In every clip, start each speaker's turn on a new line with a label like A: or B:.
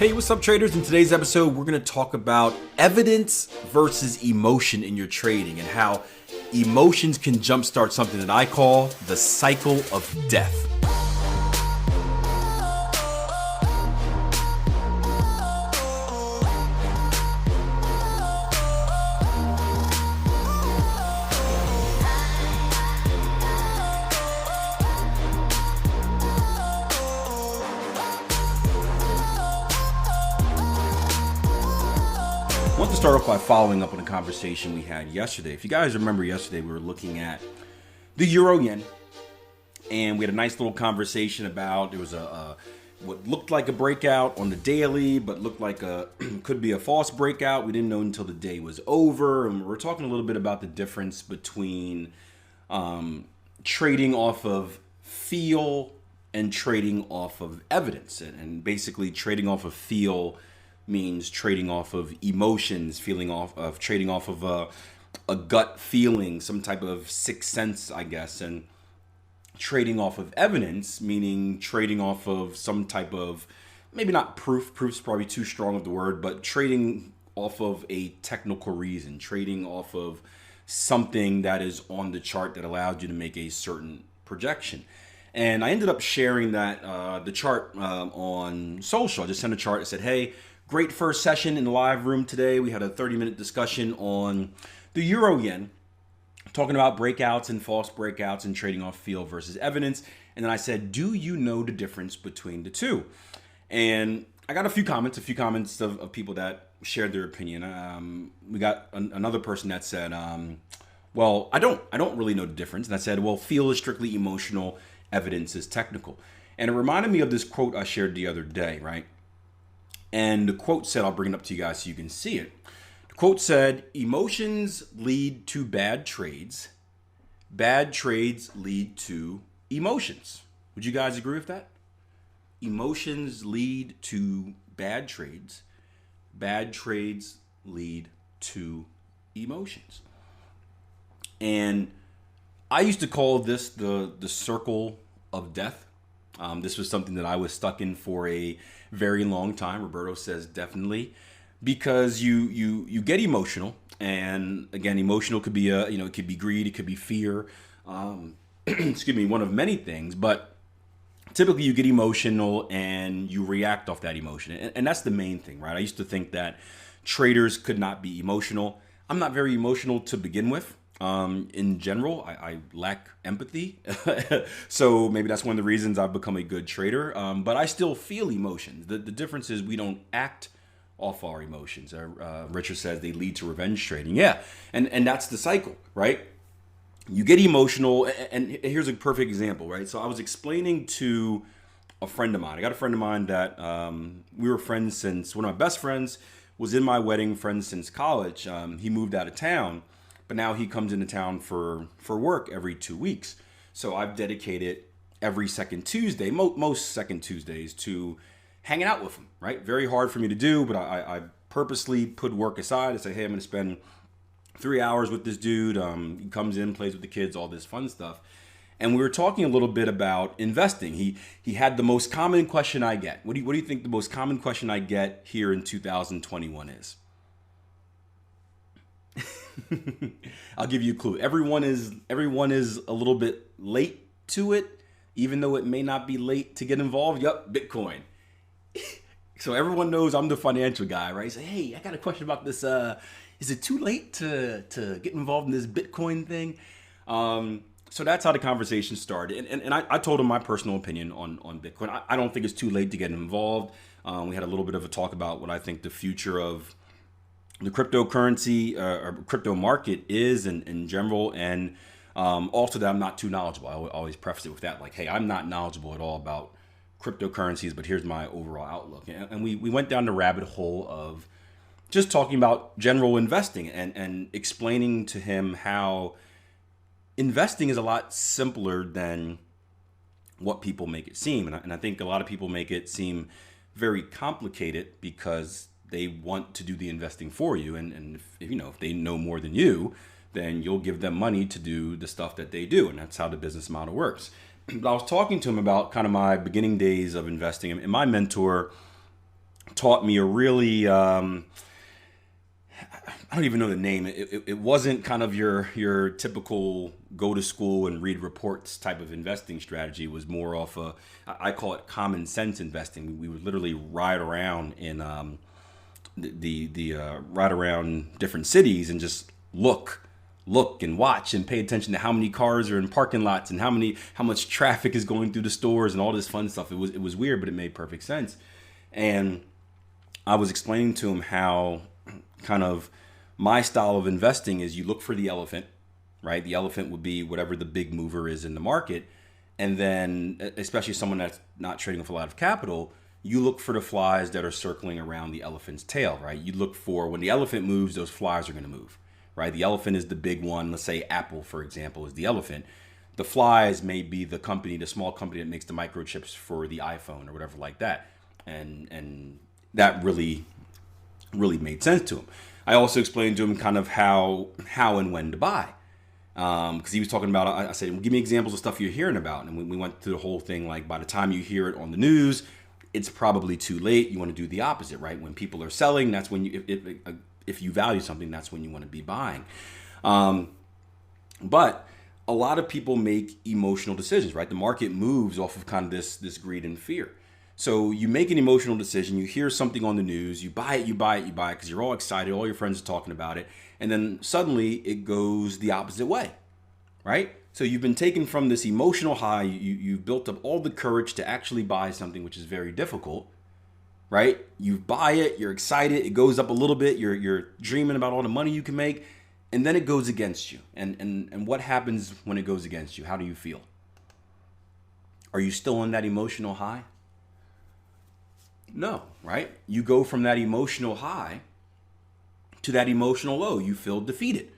A: Hey, what's up, traders? In today's episode, we're going to talk about evidence versus emotion in your trading and how emotions can jumpstart something that I call the cycle of death. I want to start off by following up on a conversation we had yesterday. If you guys remember yesterday, we were looking at the euro yen, and we had a nice little conversation about there was a what looked like a breakout on the daily, but looked like could be a false breakout. We didn't know until the day was over, and we were talking a little bit about the difference between trading off of feel and trading off of evidence, and basically trading off of feel means trading off of emotions, trading off of a gut feeling, some type of sixth sense, I guess, and trading off of evidence, meaning trading off of some type of, maybe not proof, proof's probably too strong of the word, but trading off of a technical reason, trading off of something that is on the chart that allows you to make a certain projection. And I ended up sharing that the chart on social. I just sent a chart that said, hey, great first session in the live room today. We had a 30-minute discussion on the euro yen, talking about breakouts and false breakouts and trading off feel versus evidence. And then I said, do you know the difference between the two? And I got a few comments of people that shared their opinion. We got another person that said, well, I don't really know the difference. And I said, well, feel is strictly emotional, evidence is technical. And it reminded me of this quote I shared the other day, right? And the quote said, I'll bring it up to you guys so you can see it. The quote said, emotions lead to bad trades lead to emotions. Would you guys agree with that? Emotions lead to bad trades lead to emotions. And I used to call this the circle of death. This was something that I was stuck in for a very long time. Roberto says definitely, because you get emotional, and again, emotional could be it could be greed, it could be fear, excuse me, one of many things. But typically, you get emotional and you react off that emotion, and that's the main thing, right? I used to think that traders could not be emotional. I'm not very emotional to begin with. In general, I lack empathy. So maybe that's one of the reasons I've become a good trader. But I still feel emotions. The difference is we don't act off our emotions. Richard says they lead to revenge trading. Yeah. And that's the cycle, right? You get emotional. And here's a perfect example, right? So I was explaining to a friend of mine. I got a friend of mine that we were friends since, one of my best friends was in my wedding, friends since college. He moved out of town. But now he comes into town for work every 2 weeks. So I've dedicated every second Tuesday, most second Tuesdays, to hanging out with him, right? Very hard for me to do, but I purposely put work aside and say, hey, I'm going to spend 3 hours with this dude. He comes in, plays with the kids, all this fun stuff. And we were talking a little bit about investing. He had the most common question I get. What do you think the most common question I get here in 2021 is? I'll give you a clue. Everyone is a little bit late to it, even though it may not be late to get involved. Yup, Bitcoin. So everyone knows I'm the financial guy, right? Say, hey, I got a question about this. Is it too late to get involved in this Bitcoin thing? So that's how the conversation started. And I told him my personal opinion on Bitcoin. I don't think it's too late to get involved. We had a little bit of a talk about what I think the future of the cryptocurrency or crypto market is in general, and also that I'm not too knowledgeable. I always preface it with that, like, hey, I'm not knowledgeable at all about cryptocurrencies, but here's my overall outlook. And we went down the rabbit hole of just talking about general investing and explaining to him how investing is a lot simpler than what people make it seem. And I think a lot of people make it seem very complicated because they want to do the investing for you, and if they know more than you, then you'll give them money to do the stuff that they do, and that's how the business model works. But I was talking to him about kind of my beginning days of investing, and my mentor taught me a really, I don't even know the name. It wasn't kind of your typical go to school and read reports type of investing strategy. It was more off I call it common sense investing. We would literally ride around in ride around different cities and just look and watch and pay attention to how many cars are in parking lots and how much traffic is going through the stores and all this fun stuff. It was weird, but it made perfect sense. And I was explaining to him how kind of my style of investing is you look for the elephant, right? The elephant would be whatever the big mover is in the market. And then, especially someone that's not trading with a lot of capital, you look for the flies that are circling around the elephant's tail, right? You look for when the elephant moves, those flies are going to move, right? The elephant is the big one. Let's say Apple, for example, is the elephant. The flies may be the small company that makes the microchips for the iPhone or whatever like that. And that really made sense to him. I also explained to him kind of how and when to buy. Because he was talking about, I said, well, give me examples of stuff you're hearing about. And we went through the whole thing, like by the time you hear it on the news, it's probably too late. You want to do the opposite, right? When people are selling, that's when if you value something, that's when you want to be buying. But a lot of people make emotional decisions, right? The market moves off of kind of this greed and fear. So you make an emotional decision, you hear something on the news, you buy it because you're all excited, all your friends are talking about it, and then suddenly it goes the opposite way, right? So you've been taken from this emotional high, you've built up all the courage to actually buy something, which is very difficult, right? You buy it, you're excited, it goes up a little bit, you're dreaming about all the money you can make, and then it goes against you. And what happens when it goes against you? How do you feel? Are you still on that emotional high? No, right? You go from that emotional high to that emotional low. You feel defeated.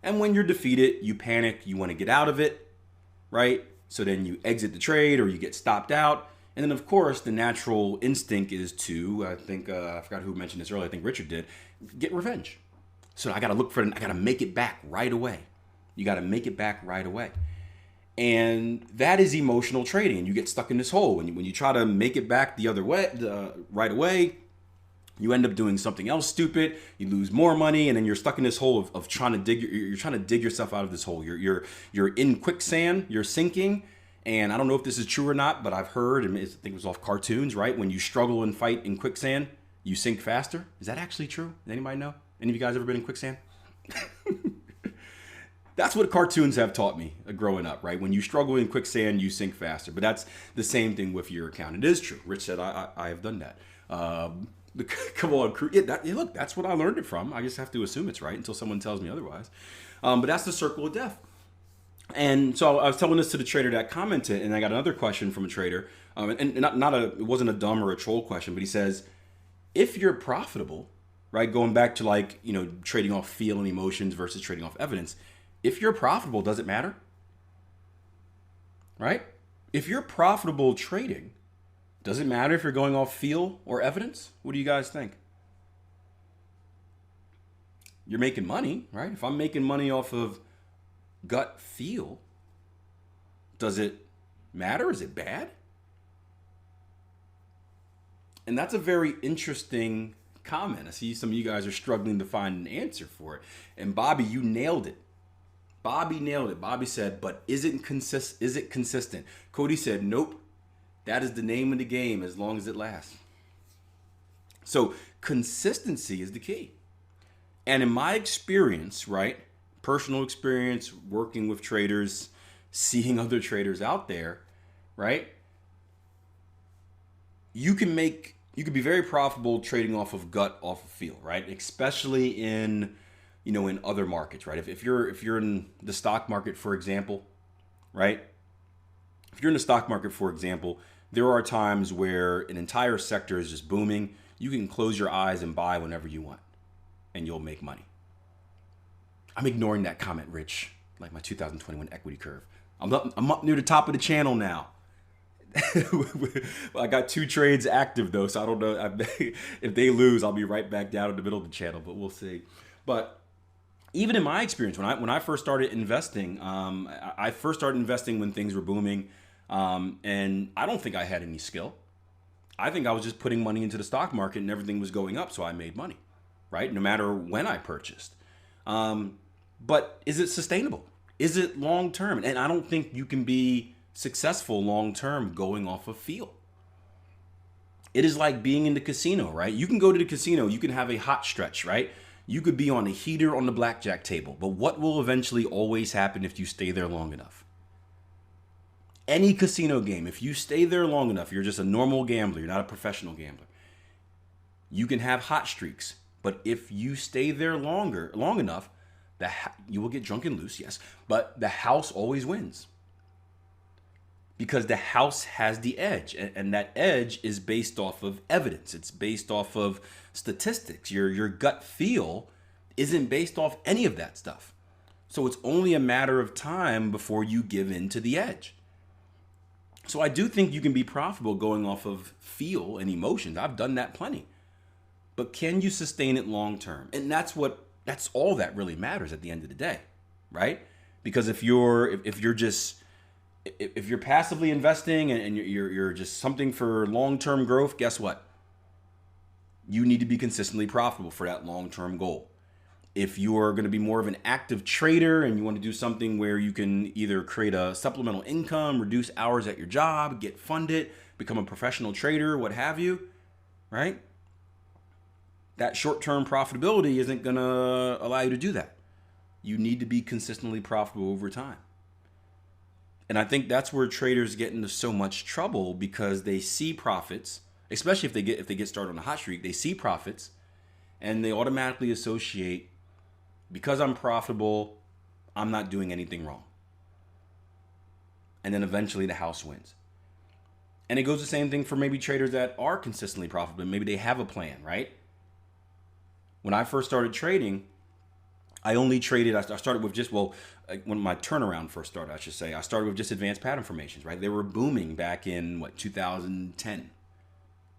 A: And when you're defeated, you panic, you want to get out of it, right? So then you exit the trade or you get stopped out. And then, of course, the natural instinct is to, I forgot who mentioned this earlier, I think Richard did, get revenge. So I got to make it back right away. You got to make it back right away. And that is emotional trading. And you get stuck in this hole. When you try to make it back the other way, right away, you end up doing something else stupid. You lose more money, and then you're stuck in this hole of trying to dig. You're trying to dig yourself out of this hole. You're in quicksand. You're sinking. And I don't know if this is true or not, but I've heard, and I think it was off cartoons, right? When you struggle and fight in quicksand, you sink faster. Is that actually true? Does anybody know? Any of you guys ever been in quicksand? That's what cartoons have taught me growing up, right? When you struggle in quicksand, you sink faster. But that's the same thing with your account. It is true. Rich said, I have done that. Come on, crew. Look, that's what I learned it from. I just have to assume it's right until someone tells me otherwise. But that's the circle of death. And so I was telling this to the trader that commented, and I got another question from a trader. And it wasn't a dumb or a troll question, but he says, if you're profitable, right, going back to trading off feel and emotions versus trading off evidence, if you're profitable, does it matter? Right? If you're profitable trading, does it matter if you're going off feel or evidence? What do you guys think? You're making money, right? If I'm making money off of gut feel, does it matter? Is it bad? And that's a very interesting comment. I see some of you guys are struggling to find an answer for it. And Bobby, you nailed it. Bobby said, but is it consistent? Cody said, nope. That is the name of the game as long as it lasts. So consistency is the key. And in my experience, right, personal experience, working with traders, seeing other traders out there, right, you can be very profitable trading off of gut, off of feel, right? Especially in other markets, right? If you're in the stock market, for example, right? If you're in the stock market, for example, there are times where an entire sector is just booming. You can close your eyes and buy whenever you want, and you'll make money. I'm ignoring that comment, Rich, like my 2021 equity curve. I'm up near the top of the channel now. I got 2 trades active though, so I don't know if they lose, I'll be right back down in the middle of the channel, but we'll see. But even in my experience, when I first started investing, I first started investing when things were booming, and I don't think I had any skill. I think I was just putting money into the stock market and everything was going up, so I made money, right? No matter when I purchased. But is it sustainable? Is it long term? And I don't think you can be successful long term going off of feel. It is like being in the casino, right? You can go to the casino, you can have a hot stretch, right? You could be on a heater on the blackjack table, but what will eventually always happen if you stay there long enough? Any casino game, if you stay there long enough, you're just a normal gambler, you're not a professional gambler. You can have hot streaks, but if you stay there long enough, you will get drunk and loose, yes, but the house always wins. Because the house has the edge, and that edge is based off of evidence. It's based off of statistics. Your gut feel isn't based off any of that stuff. So it's only a matter of time before you give in to the edge. So I do think you can be profitable going off of feel and emotions. I've done that plenty. But can you sustain it long term? And that's all that really matters at the end of the day, right? Because if you're passively investing and you're just something for long-term growth, guess what? You need to be consistently profitable for that long-term goal. If you're going to be more of an active trader and you want to do something where you can either create a supplemental income, reduce hours at your job, get funded, become a professional trader, what have you, right? That short-term profitability isn't going to allow you to do that. You need to be consistently profitable over time. And I think that's where traders get into so much trouble, because they see profits, especially if they get started on a hot streak, they see profits and they automatically associate, because I'm profitable, I'm not doing anything wrong. And then eventually the house wins. And it goes the same thing for maybe traders that are consistently profitable. Maybe they have a plan, right? When I first started trading, I started with just, when my turnaround first started, I should say, I started with just advanced pattern formations, right? They were booming back in 2010.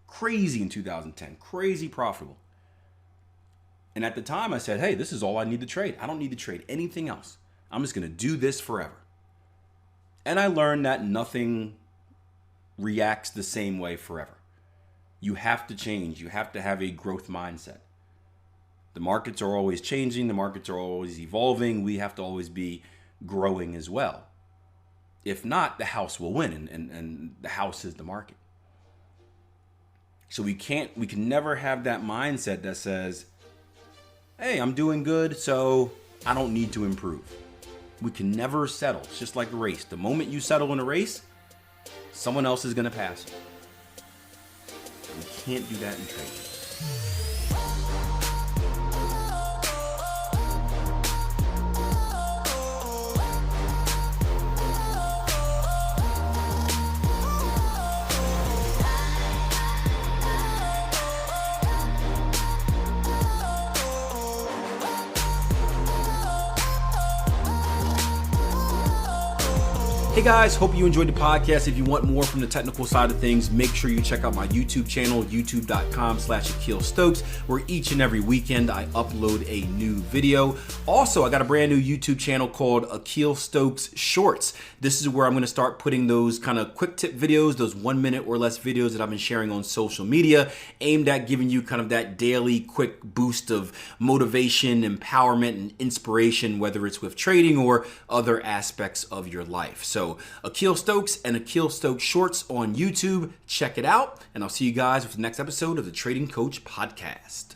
A: Crazy in 2010, crazy profitable. And at the time I said, hey, this is all I need to trade. I don't need to trade anything else. I'm just going to do this forever. And I learned that nothing reacts the same way forever. You have to change. You have to have a growth mindset. The markets are always changing. The markets are always evolving. We have to always be growing as well. If not, the house will win, and the house is the market. So we can never have that mindset that says, hey, I'm doing good, so I don't need to improve. We can never settle. It's just like a race. The moment you settle in a race, someone else is going to pass you. We can't do that in trading. Hey guys, hope you enjoyed the podcast. If you want more from the technical side of things, make sure you check out my YouTube channel, youtube.com/Akil Stokes, where each and every weekend I upload a new video. Also, I got a brand new YouTube channel called Akil Stokes Shorts. This is where I'm going to start putting those kind of quick tip videos, those 1 minute or less videos that I've been sharing on social media, aimed at giving you kind of that daily quick boost of motivation, empowerment, and inspiration, whether it's with trading or other aspects of your life. So Akil Stokes and Akil Stokes Shorts on YouTube. Check it out. And I'll see you guys with the next episode of the Trading Coach Podcast.